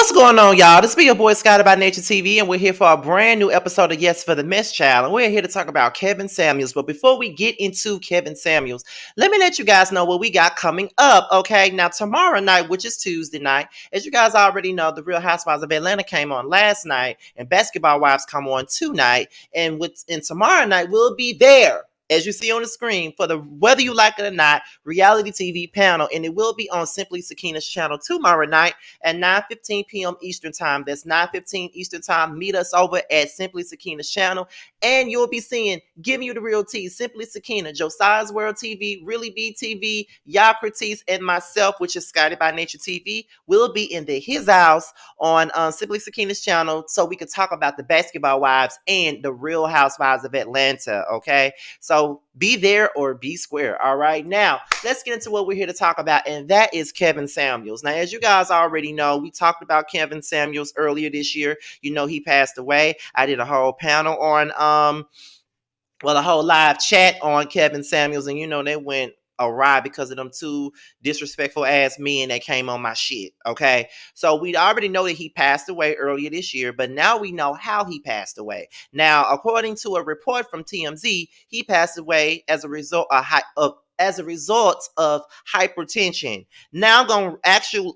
What's going on, y'all? This be your boy Scotty by Nature TV, and we're here for a brand new episode of Yes for the Mess Child. And we're here to talk about Kevin Samuels. But before we get into Kevin Samuels, let me let you guys know what we got coming up. Okay, now tomorrow night, which is Tuesday night, as you guys already know, the Real Housewives of Atlanta came on last night, and Basketball Wives come on tonight. And tomorrow night, we'll be there, as you see on the screen, for the whether you like it or not reality TV panel, and it will be on Simply Sakina's channel tomorrow night at 9:15 p.m. Eastern Time. That's 9:15 Eastern Time. Meet us over at Simply Sakina's channel, and you'll be seeing Giving You the Real Tea, Simply Sakina, Josiah's World TV, Really Be TV, Yocrates, and myself, which is Scotty by Nature TV, will be in his house on Simply Sakina's channel, so we can talk about the Basketball Wives and the Real Housewives of Atlanta. Okay, so be there or be square. All right, now let's get into what we're here to talk about, and that is Kevin Samuels. Now, as you guys already know, we talked about Kevin Samuels earlier this year. You know, he passed away. I did a whole panel on a whole live chat on Kevin Samuels, and you know, they went awry because of them two disrespectful ass men that came on my shit. Okay, so we already know that he passed away earlier this year, but now we know how he passed away. Now, according to a report from TMZ, he passed away as a result of hypertension. Now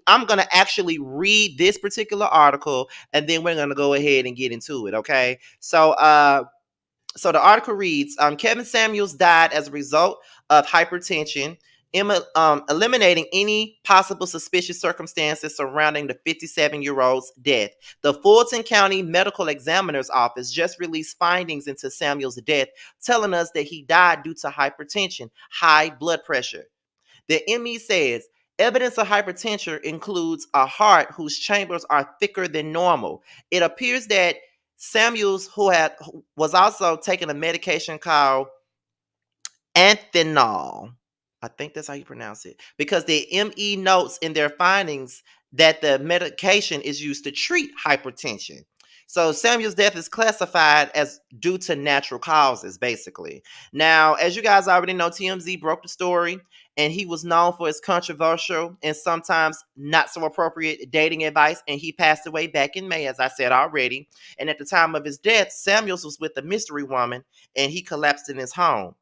I'm gonna actually read this particular article, and then we're gonna go ahead and get into it. Okay, so the article reads, Kevin Samuels died as a result of hypertension, eliminating any possible suspicious circumstances surrounding the 57-year-old's death. The Fulton County Medical Examiner's Office just released findings into Samuels' death, telling us that he died due to hypertension, high blood pressure. The ME says, evidence of hypertension includes a heart whose chambers are thicker than normal. It appears that Samuels, who was also taking a medication called Anthenol, I think that's how you pronounce it, because the ME notes in their findings that the medication is used to treat hypertension. So Samuel's death is classified as due to natural causes, basically. Now, as you guys already know, TMZ broke the story, and he was known for his controversial and sometimes not so appropriate dating advice, and he passed away back in May, as I said already. And at the time of his death, Samuels was with a mystery woman, and he collapsed in his home.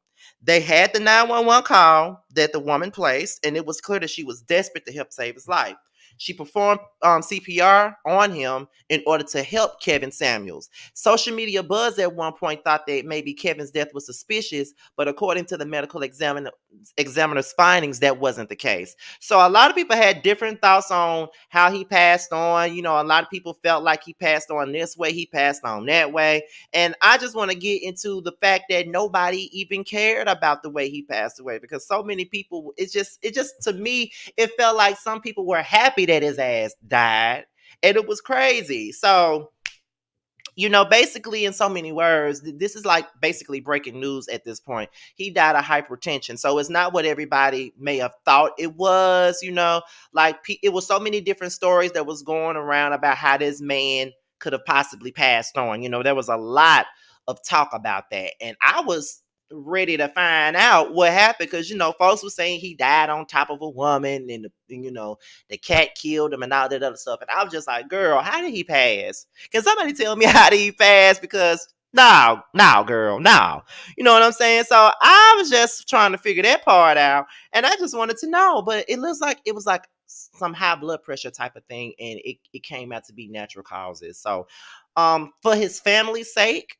They had the 911 call that the woman placed, and it was clear that she was desperate to help save his life. She performed CPR on him in order to help Kevin Samuels. Social media buzz at one point thought that maybe Kevin's death was suspicious, but according to the medical examiner's findings, that wasn't the case. So a lot of people had different thoughts on how he passed on. You know, a lot of people felt like he passed on this way, he passed on that way. And I just want to get into the fact that nobody even cared about the way he passed away, because so many people, it just to me, it felt like some people were happy that his ass died, and it was crazy. So, you know, basically, in so many words, this is like basically breaking news at this point. He died of hypertension. So it's not what everybody may have thought it was, you know, like it was so many different stories that was going around about how this man could have possibly passed on. You know, there was a lot of talk about that. And I was ready to find out what happened, because, you know, folks were saying he died on top of a woman, and you know, the cat killed him and all that other stuff. And I was just like, girl, how did he pass? Can somebody tell me how did he pass? Because no, girl, no. You know what I'm saying? So I was just trying to figure that part out, and I just wanted to know. But it looks like it was like some high blood pressure type of thing, and it came out to be natural causes. So for his family's sake,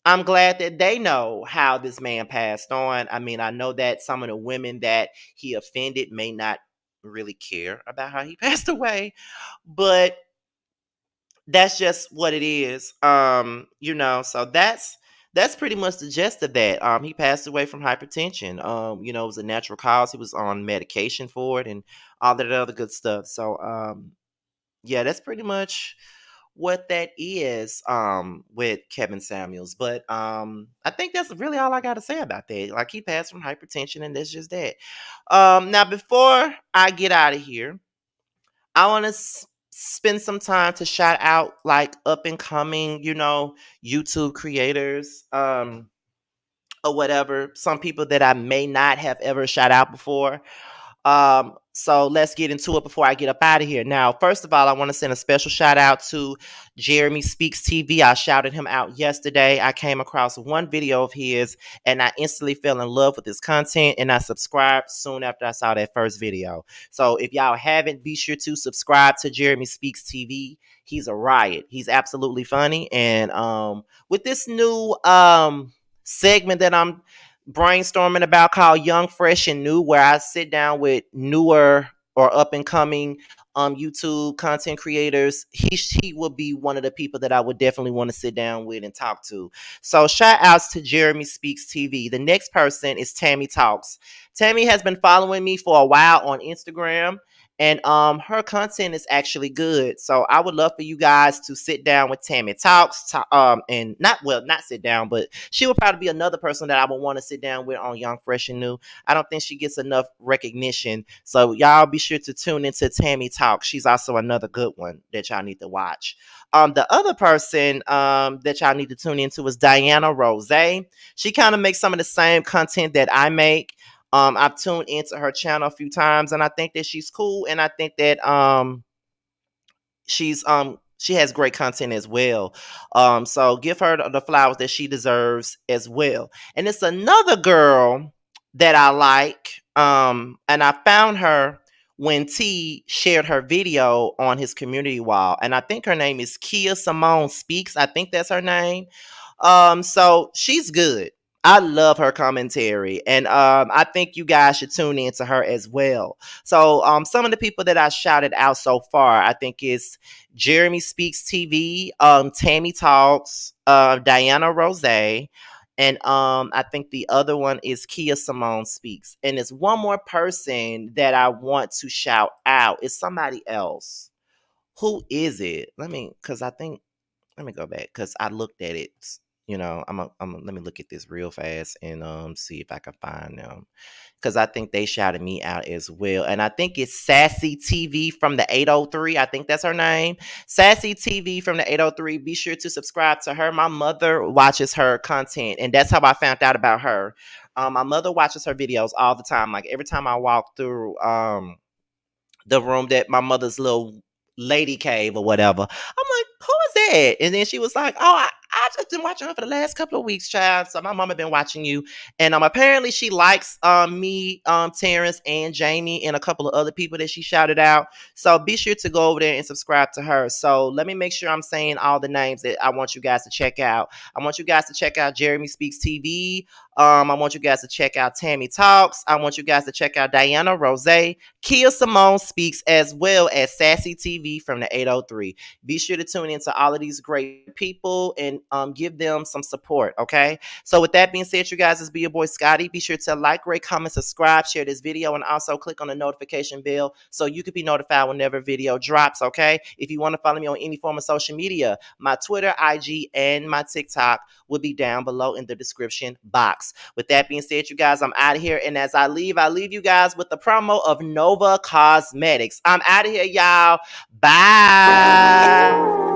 I'm glad that they know how this man passed on. I mean, I know that some of the women that he offended may not really care about how he passed away, but that's just what it is. You know, so that's pretty much the gist of that. He passed away from hypertension. You know, it was a natural cause. He was on medication for it and all that other good stuff. So yeah, that's pretty much what that is with Kevin Samuels. But I think that's really all I got to say about that. Like, he passed from hypertension, and that's just that. Now, before I get out of here, I want to spend some time to shout out like up and coming, you know, YouTube creators, or whatever. Some people that I may not have ever shout out before. So let's get into it before I get up out of here. Now, first of all, I want to send a special shout out to Jeremy Speaks TV. I shouted him out yesterday. I came across one video of his and I instantly fell in love with his content and I subscribed soon after I saw that first video. So if y'all haven't, be sure to subscribe to Jeremy Speaks TV. He's a riot. He's absolutely funny. And with this new segment that I'm brainstorming about called Young, Fresh, and New, where I sit down with newer or up and coming YouTube content creators. He will be one of the people that I would definitely want to sit down with and talk to. So shout outs to Jeremy Speaks TV. The next person is Tammy Talks. Tammy has been following me for a while on Instagram. And her content is actually good. So I would love for you guys to sit down with Tammy Talks, and not sit down, but she would probably be another person that I would want to sit down with on Young, Fresh, and New. I don't think she gets enough recognition. So y'all be sure to tune into Tammy Talk. She's also another good one that y'all need to watch. The other person that y'all need to tune into is Diana Rose. She kind of makes some of the same content that I make. I've tuned into her channel a few times, and I think that she's cool, and I think that she has great content as well. So give her the flowers that she deserves as well. And it's another girl that I like. And I found her when T shared her video on his community wall. And I think her name is Kia Simone Speaks. I think that's her name. So she's good. I love her commentary, and I think you guys should tune in to her as well. So some of the people that I shouted out so far, I think is Jeremy Speaks TV, Tammy Talks, Diana Rose, and I think the other one is Kia Simone Speaks. And it's one more person that I want to shout out. It's somebody else. Who is it? Because I think let me go back because I looked at it. Let me look at this real fast and see if I can find them because I think they shouted me out as well. And I think it's Sassy TV from the 803. I think that's her name. Sassy TV from the 803. Be sure to subscribe to her. My mother watches her content, and that's how I found out about her. My mother watches her videos all the time. Like every time I walk through the room that my mother's little lady cave or whatever. I'm like, who is that? And then she was like, oh, I've just been watching her for the last couple of weeks, child. So my mama been watching you. And apparently she likes me, Terrence, and Jamie, and a couple of other people that she shouted out. So be sure to go over there and subscribe to her. So let me make sure I'm saying all the names that I want you guys to check out. I want you guys to check out Jeremy Speaks TV. I want you guys to check out Tammy Talks. I want you guys to check out Diana Rose, Kia Simone Speaks, as well as Sassy TV from the 803. Be sure to tune into all of these great people and give them some support, okay? So with that being said, you guys, this be your boy Scotty. Be sure to like, rate, comment, subscribe, share this video, and also click on the notification bell so you can be notified whenever a video drops, okay? If you want to follow me on any form of social media, my Twitter, IG, and my TikTok will be down below in the description box. With that being said, you guys, I'm out of here. And as I leave you guys with the promo of Nova Cosmetics. I'm out of here, y'all. Bye.